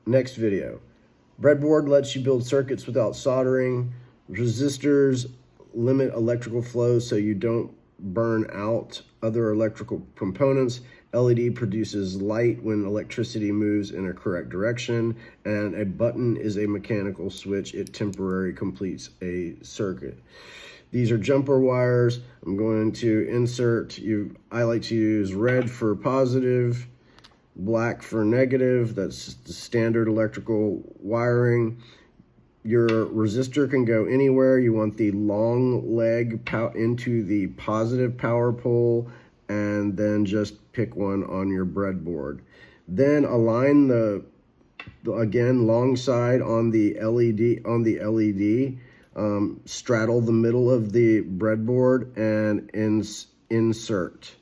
next video. Breadboard lets you build circuits without soldering. Resistors limit electrical flow so you don't burn out other electrical components. LED produces light when electricity moves in a correct direction, and a button is a mechanical switch. It temporarily completes a circuit. These are jumper wires. I'm going to insert, I like to use red for positive, black for negative. That's the standard electrical wiring. Your resistor can go anywhere. You want the long leg into the positive power pole, and then just pick one on your breadboard. Then align again, long side on the LED, straddle the middle of the breadboard and insert.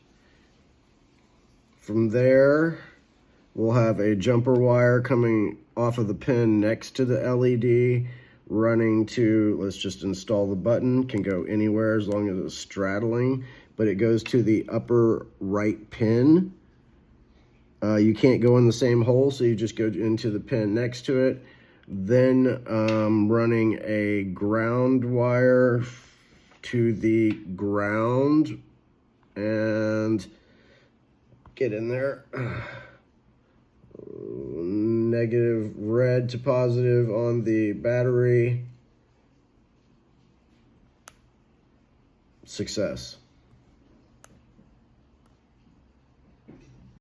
From there, we'll have a jumper wire coming off of the pin next to the LED, running to, let's just install the button, can go anywhere as long as it's straddling, but it goes to the upper right pin. You can't go in the same hole, so you just go into the pin next to it. Then running a ground wire to the ground, and get in there. Negative red to positive on the battery. Success.